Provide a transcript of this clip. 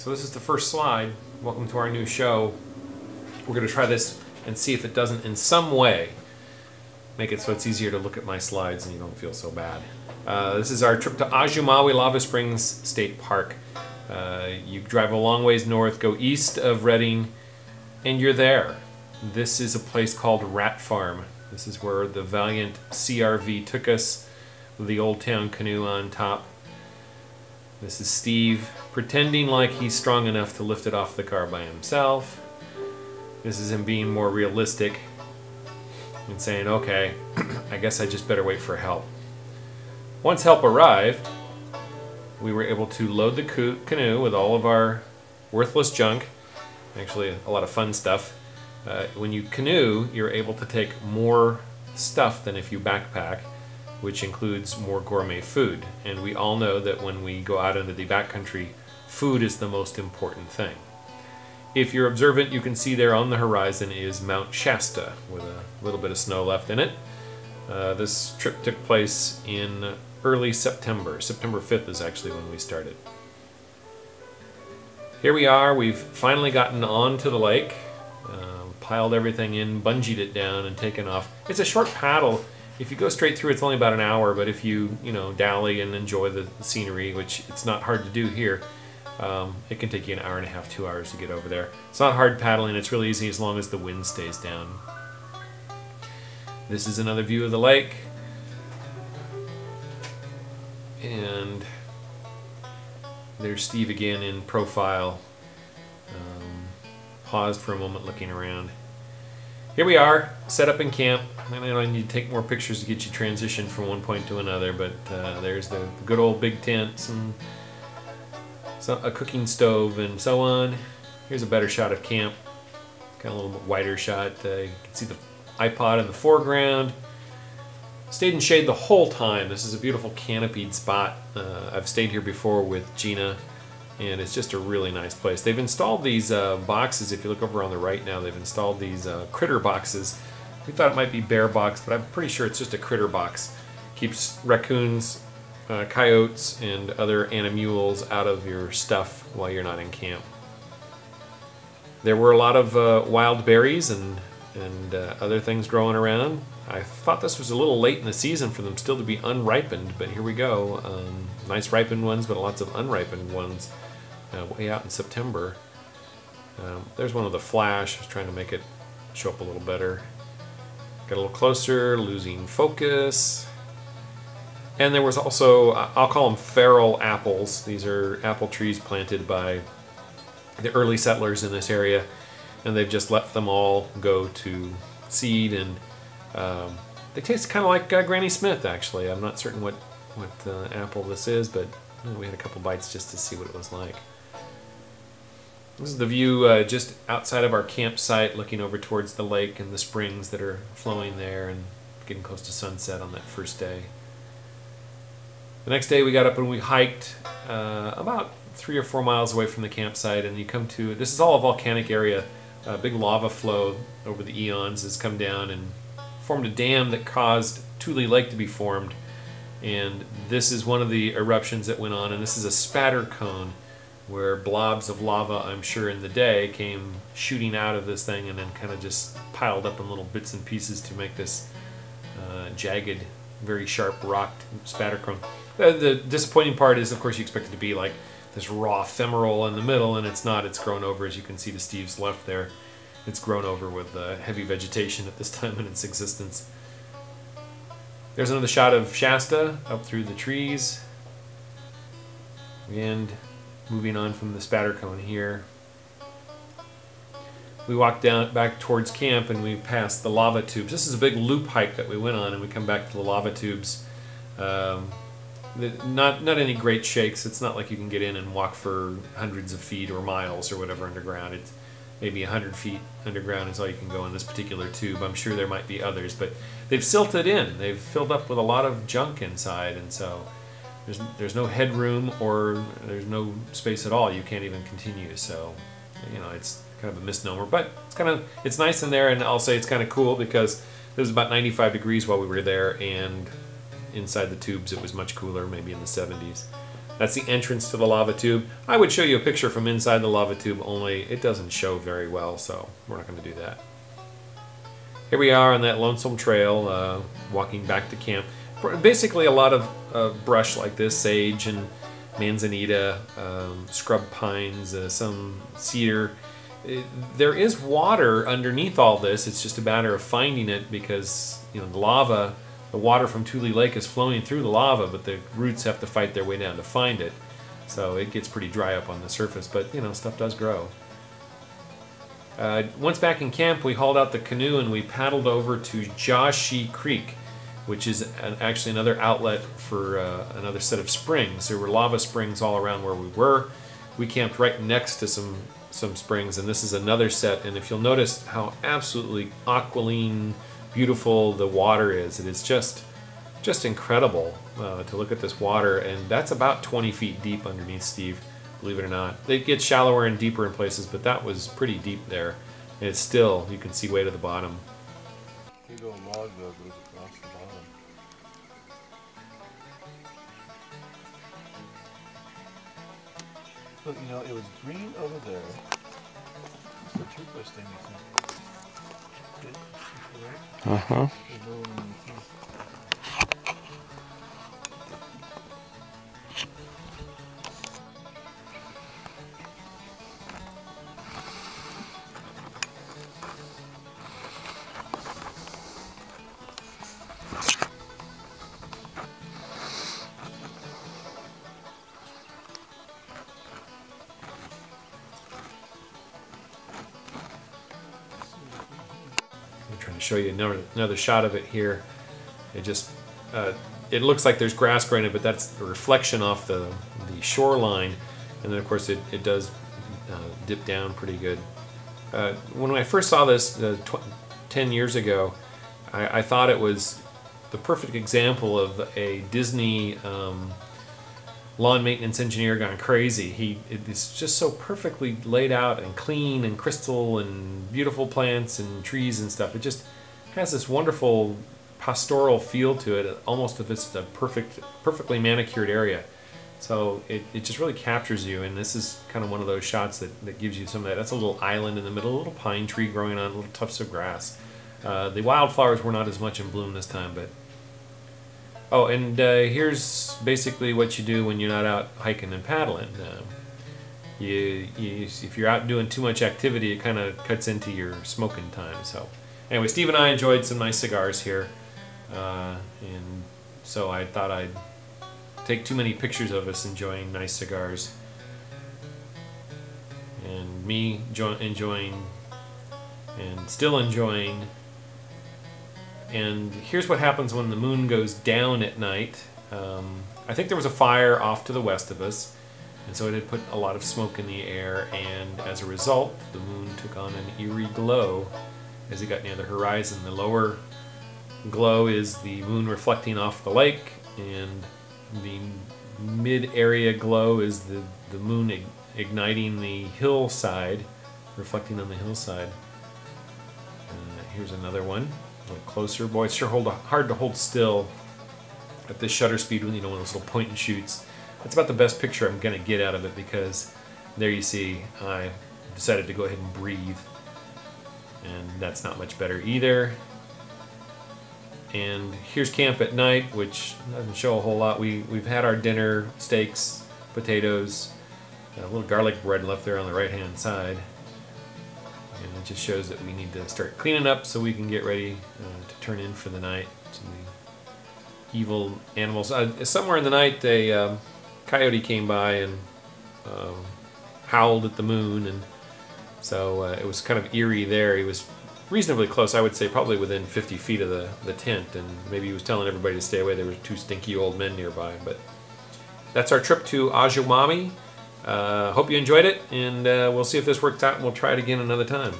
So this is the first slide. Welcome to our new show. We're going to try this and see if it doesn't in some way make it so it's easier to look at my slides and you don't feel so bad. This is our trip to Ahjumawi Lava Springs State Park. You drive a long ways north, go east of Redding, and you're there. This is a place called Rat Farm. This is where the valiant CRV took us with the Old Town canoe on top. This is Steve pretending like he's strong enough to lift it off the car by himself. This is him being more realistic and saying, okay, I guess I just better wait for help. Once help arrived, we were able to load the canoe with all of our worthless junk, actually a lot of fun stuff. When you canoe, you're able to take more stuff than if you backpack, which includes more gourmet food. And we all know that when we go out into the backcountry, food is the most important thing. If you're observant, you can see there on the horizon is Mount Shasta with a little bit of snow left in it. This trip took place in early September. September 5th is actually when we started. Here we are, we've finally gotten onto the lake, piled everything in, bungeed it down, and taken off. It's a short paddle. If you go straight through, it's only about an hour, but if you dally and enjoy the scenery, which it's not hard to do here, it can take you an hour and a half, 2 hours to get over there. It's not hard paddling, it's really easy as long as the wind stays down. This is another view of the lake. And there's Steve again in profile. Paused for a moment looking around. Here we are, set up in camp. I need to take more pictures to get you transitioned from one point to another, but there's the good old big tent, and a cooking stove, and so on. Here's a better shot of camp, kind of a little bit wider shot. You can see the iPod in the foreground. Stayed in shade the whole time. This is a beautiful canopied spot. I've stayed here before with Gina, and it's just a really nice place. They've installed these boxes. If you look over on the right now, they've installed these critter boxes. We thought it might be bear box, but I'm pretty sure it's just a critter box. Keeps raccoons, coyotes, and other animules out of your stuff while you're not in camp. There were a lot of wild berries and other things growing around. I thought this was a little late in the season for them still to be unripened, but here we go. Nice ripened ones, but lots of unripened ones way out in September. There's one with a flash. I was trying to make it show up a little better. Got a little closer, losing focus. And there was also, I'll call them feral apples. These are apple trees planted by the early settlers in this area, and they've just let them all go to seed, and they taste kind of like Granny Smith, actually. I'm not certain what apple this is, but we had a couple bites just to see what it was like. This is the view just outside of our campsite, looking over towards the lake and the springs that are flowing there, and getting close to sunset on that first day. The next day we got up and we hiked about 3 or 4 miles away from the campsite, and you come to, this is all a volcanic area. A big lava flow over the eons has come down and formed a dam that caused Tule Lake to be formed, and this is one of the eruptions that went on, and this is a spatter cone where blobs of lava, I'm sure in the day, came shooting out of this thing and then kind of just piled up in little bits and pieces to make this jagged, very sharp rocked spatter cone. The disappointing part is, of course, you expect it to be like this raw femoral in the middle, and it's not. It's grown over, as you can see to Steve's left there. It's grown over with heavy vegetation at this time in its existence. There's another shot of Shasta up through the trees. And moving on from the spatter cone here. We walked down back towards camp and we passed the lava tubes. This is a big loop hike that we went on, and we come back to the lava tubes. Not any great shakes. It's not like you can get in and walk for hundreds of feet or miles or whatever underground. It's maybe 100 feet underground is all you can go in this particular tube. I'm sure there might be others, but they've silted in. They've filled up with a lot of junk inside, and so there's no headroom, or there's no space at all. You can't even continue. So it's kind of a misnomer, but it's nice in there, and I'll say it's kind of cool because it was about 95 degrees while we were there, and inside the tubes it was much cooler, maybe in the 70s. That's the entrance to the lava tube. I would show you a picture from inside the lava tube, only it doesn't show very well, so we're not going to do that. Here we are on that lonesome trail, walking back to camp. Basically a lot of brush like this, sage and manzanita, scrub pines, some cedar. There is water underneath all this. It's just a matter of finding it because, you know, the water from Tule Lake is flowing through the lava, but the roots have to fight their way down to find it. So it gets pretty dry up on the surface, but, you know, stuff does grow. Once back in camp, we hauled out the canoe and we paddled over to Jashi Creek, which is actually another outlet for another set of springs. There were lava springs all around where we were. We camped right next to some springs, and this is another set. And if you'll notice how absolutely aqualine beautiful the water is, it is just incredible to look at this water. And that's about 20 feet deep underneath, Steve, believe it or not. It gets shallower and deeper in places, but that was pretty deep there. And it's still, you can see way to the bottom. Big old log though goes across the bottom. Look, you know, it was green over there. What's the turquoise thing you think? Is it correct? Uh-huh. There's no one in the thing. I'm trying to show you another shot of it here. It just it looks like there's grass growing it, but that's a reflection off the shoreline, and then of course it does dip down pretty good. When I first saw this 10 years ago, I thought it was the perfect example of a Disney lawn maintenance engineer gone crazy. It's just so perfectly laid out and clean and crystal and beautiful plants and trees and stuff. It just has this wonderful pastoral feel to it, almost if it's a perfectly manicured area. So it just really captures you, and this is kind of one of those shots that gives you some of that. That's a little island in the middle, a little pine tree growing on little tufts of grass. The wildflowers were not as much in bloom this time, but oh, and here's basically what you do when you're not out hiking and paddling. If you're out doing too much activity, it kind of cuts into your smoking time. So anyway, Steve and I enjoyed some nice cigars here, and so I thought I'd take too many pictures of us enjoying nice cigars, and me enjoying and still enjoying. And here's what happens when the moon goes down at night. I think there was a fire off to the west of us, and so it had put a lot of smoke in the air, and as a result, the moon took on an eerie glow as it got near the horizon. The lower glow is the moon reflecting off the lake, and the mid-area glow is the moon igniting the hillside, reflecting on the hillside. Here's another one. A little closer. Boy, it's sure hard to hold still at this shutter speed when you know one of those little point and shoots. That's about the best picture I'm going to get out of it, because there you see I decided to go ahead and breathe, and that's not much better either. And here's camp at night, which doesn't show a whole lot. We've had our dinner, steaks, potatoes, a little garlic bread left there on the right hand side. And it just shows that we need to start cleaning up so we can get ready to turn in for the night. Some of the evil animals. Somewhere in the night, a coyote came by and howled at the moon, and so it was kind of eerie there. He was reasonably close, I would say, probably within 50 feet of the tent, and maybe he was telling everybody to stay away. There were two stinky old men nearby. But that's our trip to Ahjumawi. Hope you enjoyed it, and we'll see if this works out, and we'll try it again another time.